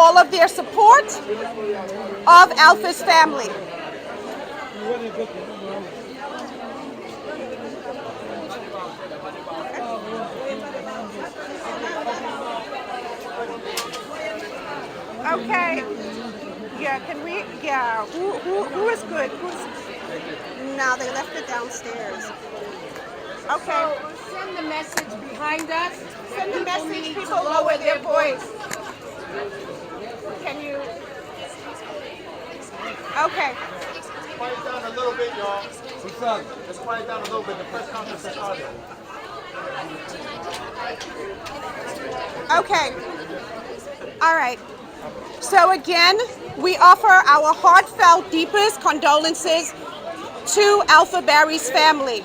all of their support of Alpha's family. Okay. Yeah, can we, yeah, who is good? No, they left it downstairs. Okay. So send the message behind us. Send the message, people lower their voice. Can you? Okay. Quiet down a little bit, y'all. Just quiet down a little bit. The press conference has started. Okay. All right. So again, we offer our heartfelt, deepest condolences to Alfa Barrie's family.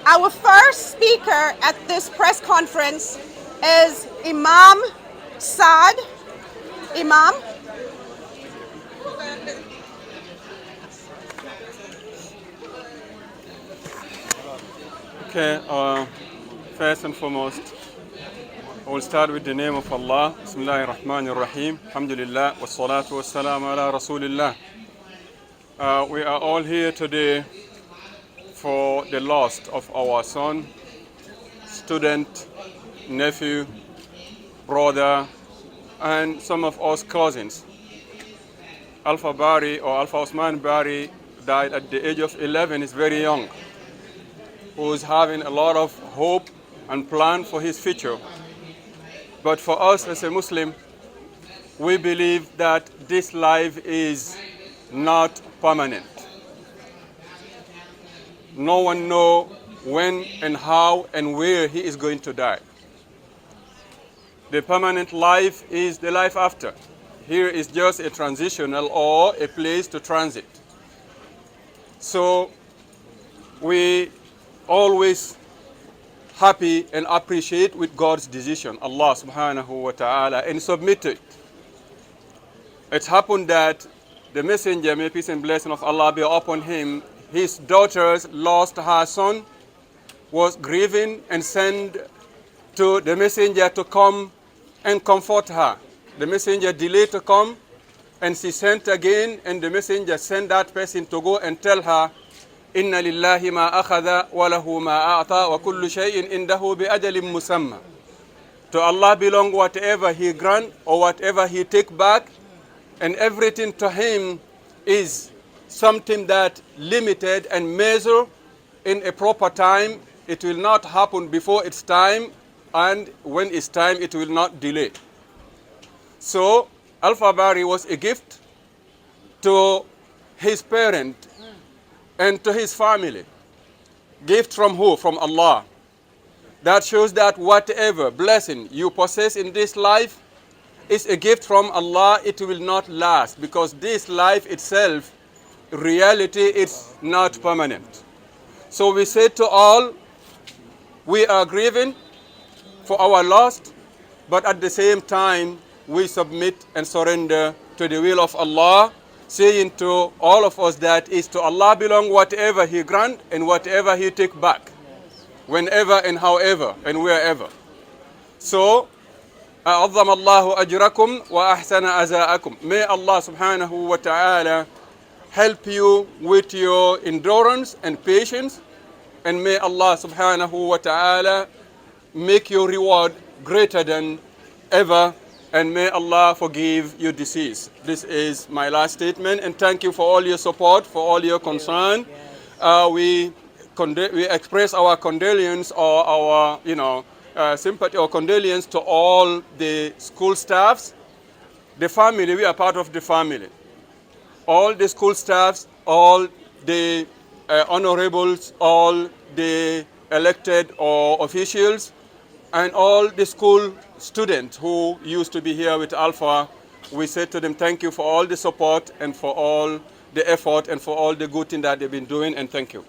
Our first speaker at this press conference is Imam Saad. Imam. Okay, first and foremost, I will start with the name of Allah. Bismillahir Rahmanir Rahim. Alhamdulillah, wassalatu wassalamu ala Rasulillah. We are all here today for the loss of our son, student, nephew, brother, and some of us cousins. Alfa Barrie, or Alfa Osman Barrie, died at the age of 11. He's very young, who's having a lot of hope and plan for his future. But for us as a Muslim, we believe that this life is not permanent. No one knows when and how and where he is going to die. The permanent life is the life after. Here is just a transitional or a place to transit. So we always happy and appreciate with God's decision, Allah subhanahu wa ta'ala, and submit it. It happened that the messenger, may peace and blessing of Allah be upon him, his daughters lost her son, was grieving and sent to the messenger to come and comfort her. The messenger delayed to come, and she sent again, and the messenger sent that person to go and tell her, Inna lillahi ma akhadha wa lahu ma a'ta wa kullu shay'in indahu bi ajalin musamma. To Allah belong whatever he grant or whatever he take back, and everything to him is something that limited and measured in a proper time. It will not happen before its time, and when it's time, it will not delay. So Alfa Barrie was a gift to his parent and to his family. Gift from who? From Allah. That shows that whatever blessing you possess in this life is a gift from Allah. It will not last, because this life itself, reality, is not permanent. So we say to all, we are grieving for our loss, but at the same time, we submit and surrender to the will of Allah, saying to all of us that is to Allah belong whatever he grant and whatever he take back, whenever and however and wherever. So, أعظم الله أجركم وأحسن أزاءكم. May Allah subhanahu wa ta'ala help you with your endurance and patience, and may Allah subhanahu wa ta'ala make your reward greater than ever, and may Allah forgive your disease. This is my last statement, and thank you for all your support, for all your concern. We express our condolence or our sympathy or condolence to all the school staffs, the family. We are part of the family. All the school staffs, all the honorables, all the elected or officials, and all the school students who used to be here with Alpha. We say to them, thank you for all the support and for all the effort and for all the good thing that they've been doing, and thank you.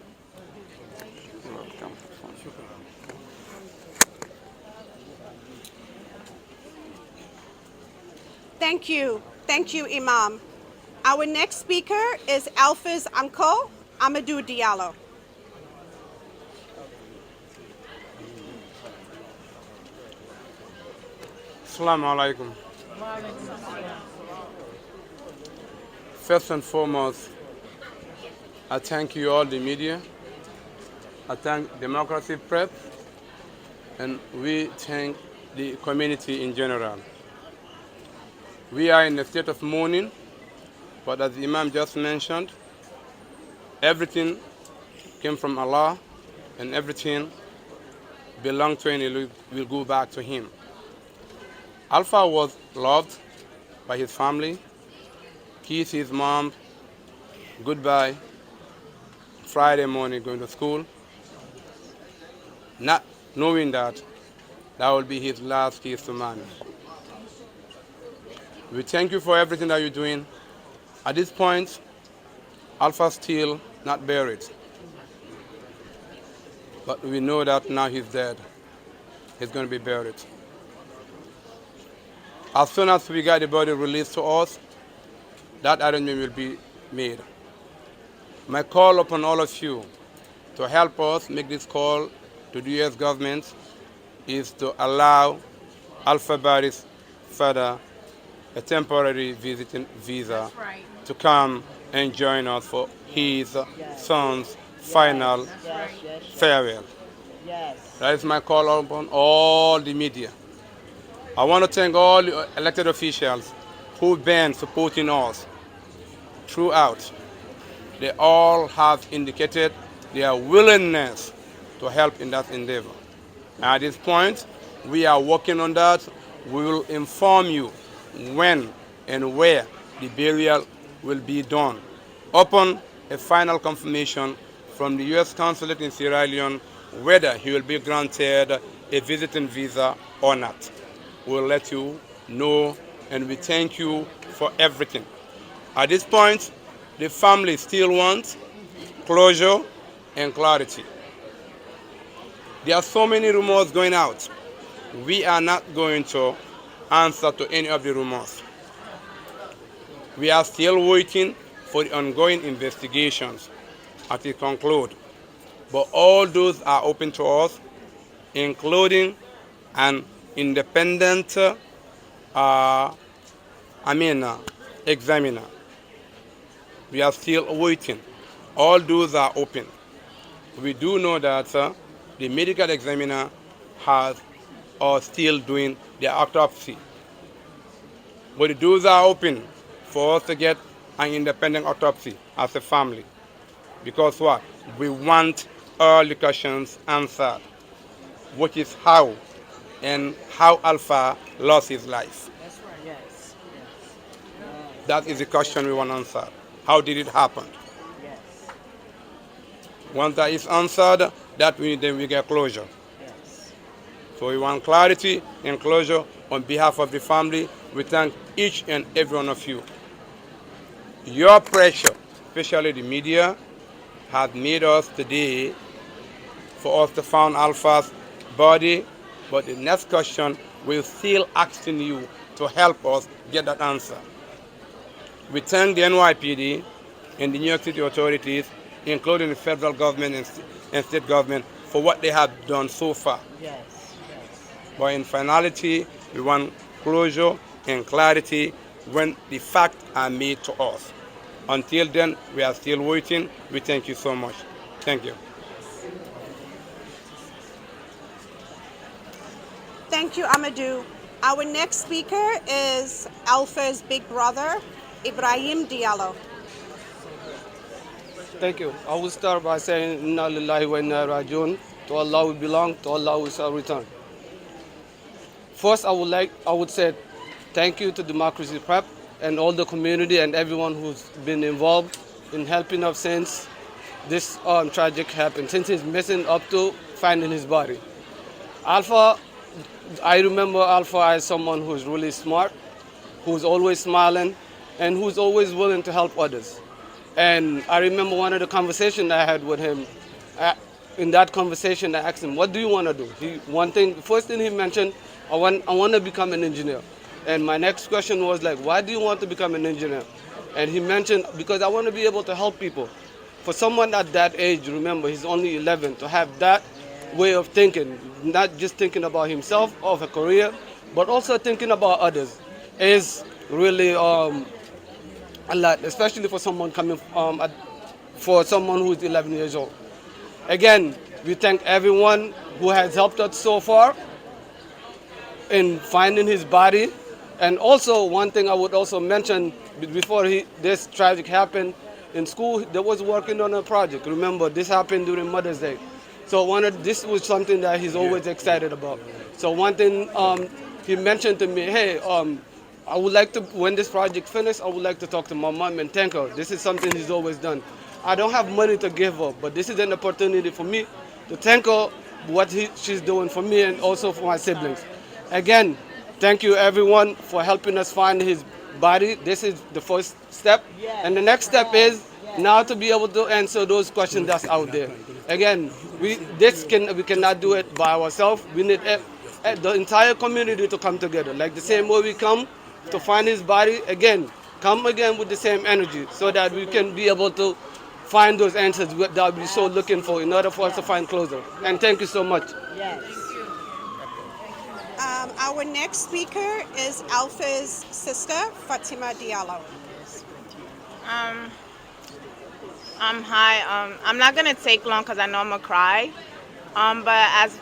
Thank you. Thank you, Imam. Our next speaker is Alpha's uncle, Amadou Diallo. Assalamu alaikum. First and foremost, I thank you all, the media. I thank Democracy Prep, and we thank the community in general. We are in a state of mourning, but as the Imam just mentioned, everything came from Allah, and everything belonged to Him and will go back to Him. Alpha was loved by his family, kissed his mom goodbye Friday morning going to school, not knowing that that will be his last kiss to mommy. We thank you for everything that you're doing. At this point, Alpha's still not buried. But we know that now he's dead. He's going to be buried. As soon as we get the body released to us, that arrangement will be made. My call upon all of you to help us make this call to the U.S. government is to allow Alfa Barrie's father a temporary visiting visa to come and join us for his son's final farewell. That is my call upon all the media. I want to thank all the elected officials who've been supporting us throughout. They all have indicated their willingness to help in that endeavor. At this point, we are working on that. We will inform you when and where the burial will be done. Upon a final confirmation from the U.S. Consulate in Sierra Leone whether he will be granted a visiting visa or not. We'll let you know, and we thank you for everything. At this point, the family still wants closure and clarity. There are so many rumors going out. We are not going to answer to any of the rumors. We are still waiting for the ongoing investigations to conclude. But all those are open to us, including an independent examiner. We are still waiting. All those are open. We do know that the medical examiner has or still doing the autopsy. But those are open for us to get an independent autopsy as a family. Because what? We want all the questions answered, which is how and how Alpha lost his life. That's right. Yes. That is the question we want answered. How did it happen? Yes. Once that is answered, then we get closure. Yes. So we want clarity and closure on behalf of the family. We thank each and every one of you. Your pressure, especially the media, has made us today for us to find Alpha's body. But the next question, we're still asking you to help us get that answer. We thank the NYPD and the New York City authorities, including the federal government and state government, for what they have done so far. Yes. But in finality, we want closure and clarity when the facts are made to us. Until then, we are still waiting. We thank you so much. Thank you. Thank you, Amadou. Our next speaker is Alpha's big brother, Ibrahim Diallo. Thank you. I will start by saying, Inna lillahi wa inna rajiun. To Allah we belong, to Allah we shall return. First, I would say thank you to Democracy Prep and all the community and everyone who's been involved in helping us since this tragic happened, since he's missing up to finding his body. Alpha, I remember Alpha as someone who's really smart, who's always smiling, and who's always willing to help others. And I remember one of the conversations I had with him. In that conversation, I asked him, "What do you want to do?" First thing he mentioned, I want to become an engineer. And my next question was like, "Why do you want to become an engineer?" And he mentioned, "Because I want to be able to help people." For someone at that age, remember, he's only 11, to have that way of thinking, not just thinking about himself or a career, but also thinking about others is really a lot, especially for someone coming for someone who is 11 years old. Again, we thank everyone who has helped us so far in finding his body. And also, one thing I would also mention before this tragic happened, in school, they was working on a project. Remember, this happened during Mother's Day. So this was something that he's always excited about. So one thing he mentioned to me, hey, I would like to, when this project finished, I would like to talk to my mom and thank her. This is something he's always done. I don't have money to give her, but this is an opportunity for me to thank her what she's doing for me and also for my siblings. Again, thank you everyone for helping us find his body. This is the first step. And the next step is now to be able to answer those questions that's out there. Again, we cannot do it by ourselves. We need the entire community to come together. Like the same way we come to find his body, again, come again with the same energy so that we can be able to find those answers that we're so looking for in order for us to find closure. And thank you so much. Our next speaker is Alpha's sister, Fatima Diallo. Hi. I'm not gonna take long because I know I'm gonna cry. But as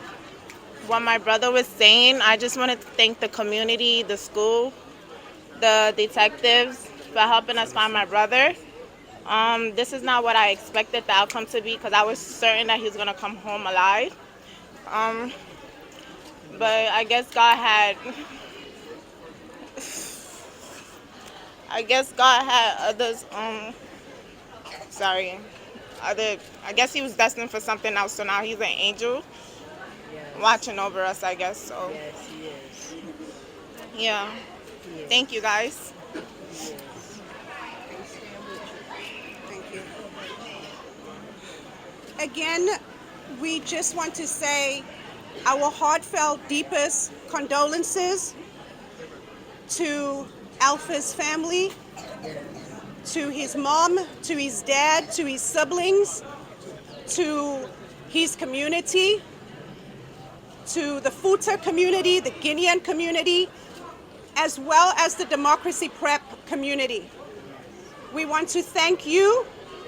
what my brother was saying, I just wanted to thank the community, the school, the detectives for helping us find my brother. This is not what I expected the outcome to be because I was certain that he was gonna come home alive. But I guess God had others. I guess he was destined for something else. So now he's an angel watching over us, I guess. So yeah. Thank you guys. Thank you. Again, we just want to say our heartfelt, deepest condolences to Alpha's family, to his mom, to his dad, to his siblings, to his community, to the Futa community, the Guinean community, as well as the Democracy Prep community. We want to thank you,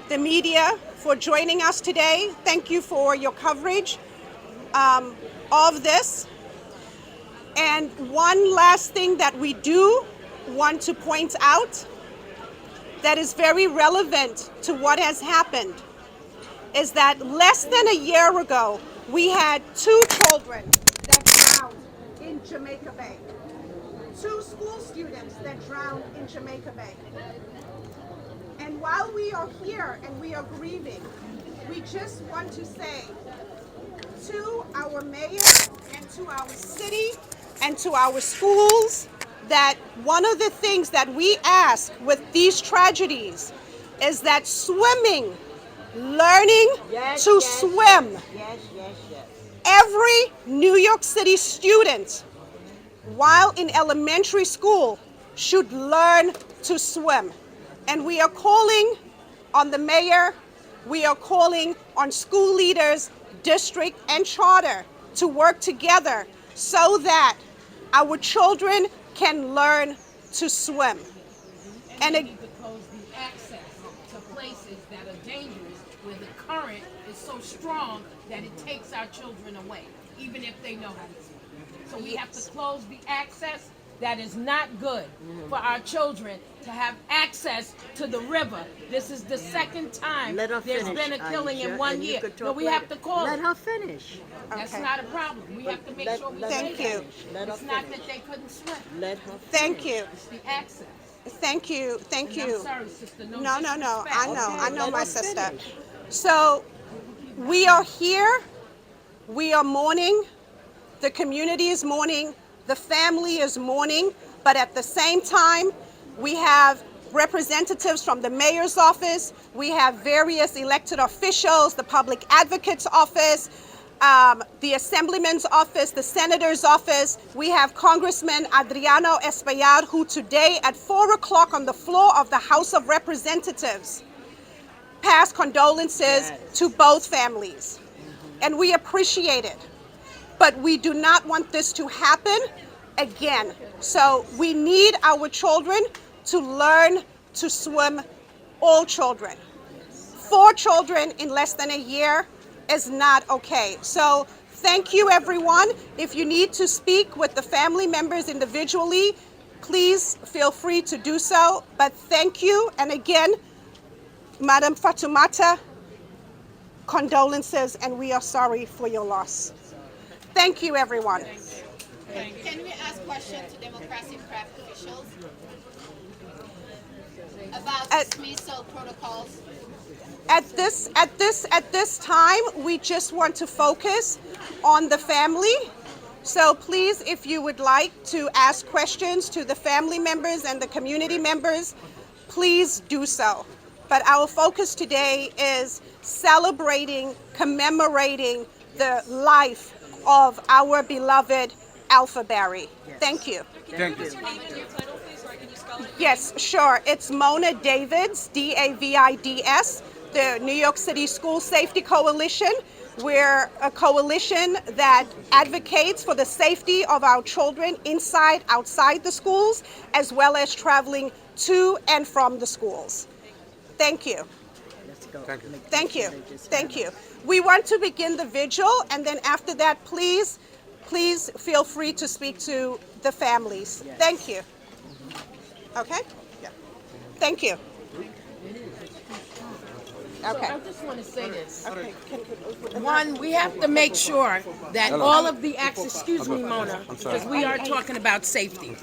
the media, for joining us today. Thank you for your coverage of this. And one last thing that we do want to point out that is very relevant to what has happened is that less than a year ago, we had 2 children that drowned in Jamaica Bay. 2 school students that drowned in Jamaica Bay. And while we are here and we are grieving, we just want to say to our mayor and to our city and to our schools that one of the things that we ask with these tragedies is that swimming, learning to swim. Every New York City student, while in elementary school, should learn to swim. And we are calling on the mayor, we are calling on school leaders, district and charter to work together so that our children can learn to swim. And they need to close the access to places that are dangerous where the current is so strong that it takes our children away, even if they know how to swim. So we have to close the access. That is not good for our children to have access to the river. This is the second time there's been a killing in 1 year. No, we have to call it. Let her finish. That's not a problem. We have to make sure we Thank say you. that. It's not that they couldn't swim. Let her Thank you. It's the access. Thank you. Thank And you. I'm sorry, sister. No, No. disrespect. I know my sister. So we are here. We are mourning. The community is mourning. The family is mourning. But at the same time, we have representatives from the mayor's office. We have various elected officials, the public advocate's office, the assemblyman's office, the senator's office. We have Congressman Adriano Espaillat, who today at 4 o'clock on the floor of the House of Representatives passed condolences to both families. And we appreciate it. But we do not want this to happen again. So we need our children to learn to swim, all children. 4 children in less than a year is not okay. So thank you, everyone. If you need to speak with the family members individually, please feel free to do so. But thank you. And again, Madam Fatoumata, condolences, and we are sorry for your loss. Thank you, everyone. Can we ask questions to Democracy Prep officials about dismissal protocols? At this time, we just want to focus on the family. So please, if you would like to ask questions to the family members and the community members, please do so. But our focus today is celebrating, commemorating the life of our beloved Alfa Barrie. Thank you. Thank you. Yes, sure. It's Mona Davids, Davids, the New York City School Safety Coalition. We're a coalition that advocates for the safety of our children inside, outside the schools, as well as traveling to and from the schools. Thank you. Thank you. Thank you. Thank you. We want to begin the vigil, and then after that, please feel free to speak to the families. Thank you. Okay? Yeah. Thank you. Okay. I just want to say this. Okay. One, we have to make sure that all of the acts, excuse me, Mona, because we are talking about safety.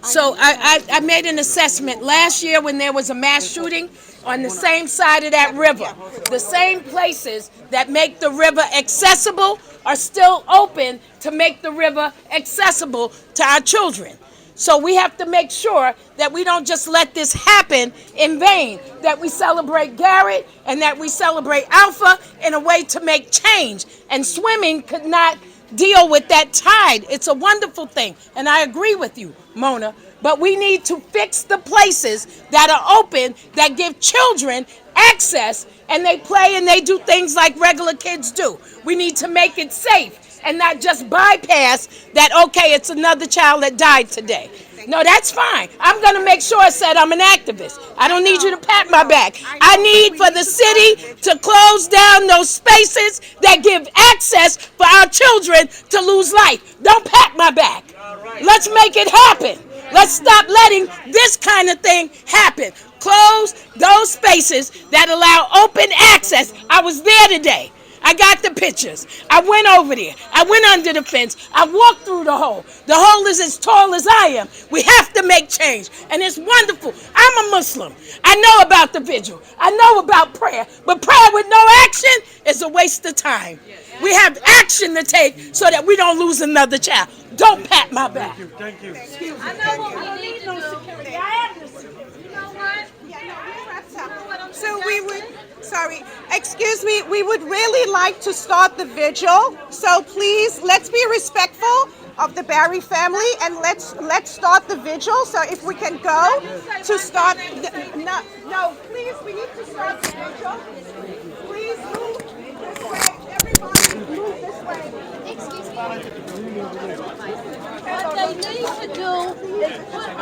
So I made an assessment last year when there was a mass shooting on the same side of that river. The same places that make the river accessible are still open to make the river accessible to our children. So we have to make sure that we don't just let this happen in vain, that we celebrate Garrett and that we celebrate Alpha in a way to make change. And swimming could not deal with that tide. It's a wonderful thing. And I agree with you, Mona. But we need to fix the places that are open that give children access and they play and they do things like regular kids do. We need to make it safe and not just bypass that, okay, it's another child that died today. No, that's fine. I'm going to make sure I said I'm an activist. I don't need you to pat my back. I need for the city to close down those spaces that give access for our children to lose life. Don't pat my back. Let's make it happen. Let's stop letting this kind of thing happen. Close those spaces that allow open access. I was there today. I got the pictures. I went over there. I went under the fence. I walked through the hole. The hole is as tall as I am. We have to make change. And it's wonderful. I'm a Muslim. I know about the vigil. I know about prayer. But prayer with no action is a waste of time. We have action to take so that we don't lose another child. Don't pat my back. Thank you. I know what we need to do. I am the security. You know what? So we would, excuse me, we would really like to start the vigil. So please, let's be respectful of the Barrie family and let's start the vigil. So if we can go to start, no, please, we need to start the vigil. Please move this way, everybody, move this way. Excuse me. What they need to do is put a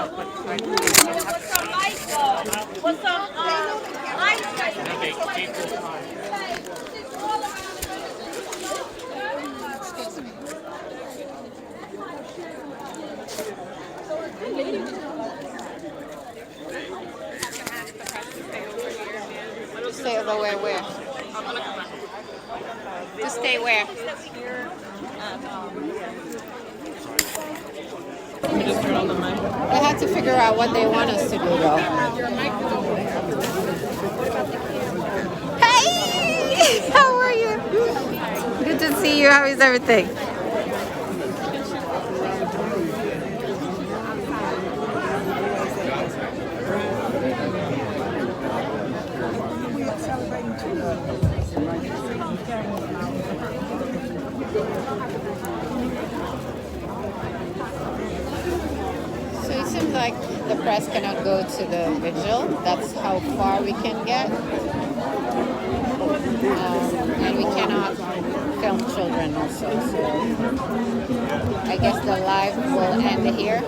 room with some lights on, with some lights Stay over where? To stay where? We have to figure out what they want us to do, though. Hey! How are you? Good to see you. How is everything? So it seems like the press cannot go to the vigil. That's how far we can get. And we cannot film children also. So I guess the live will end here.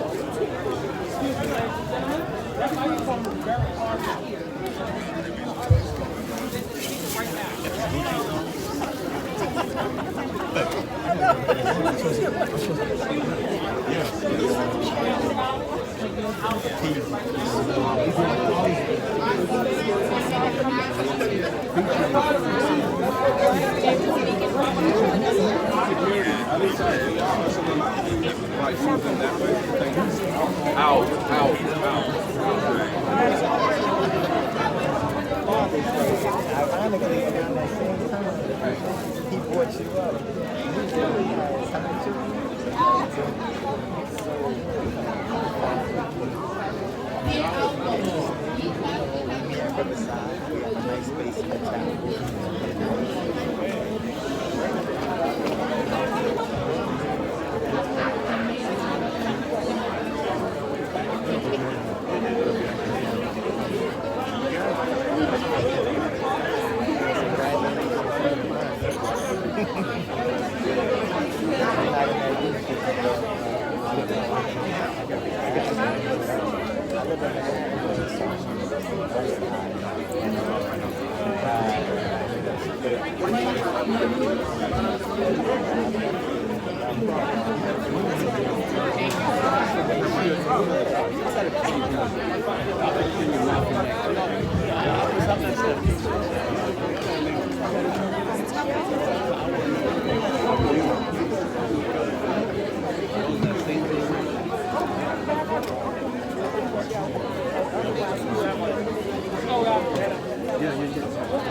Ironically, around that same time, he brought you up. Nice space in the town.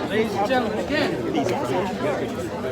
Ladies and gentlemen, again.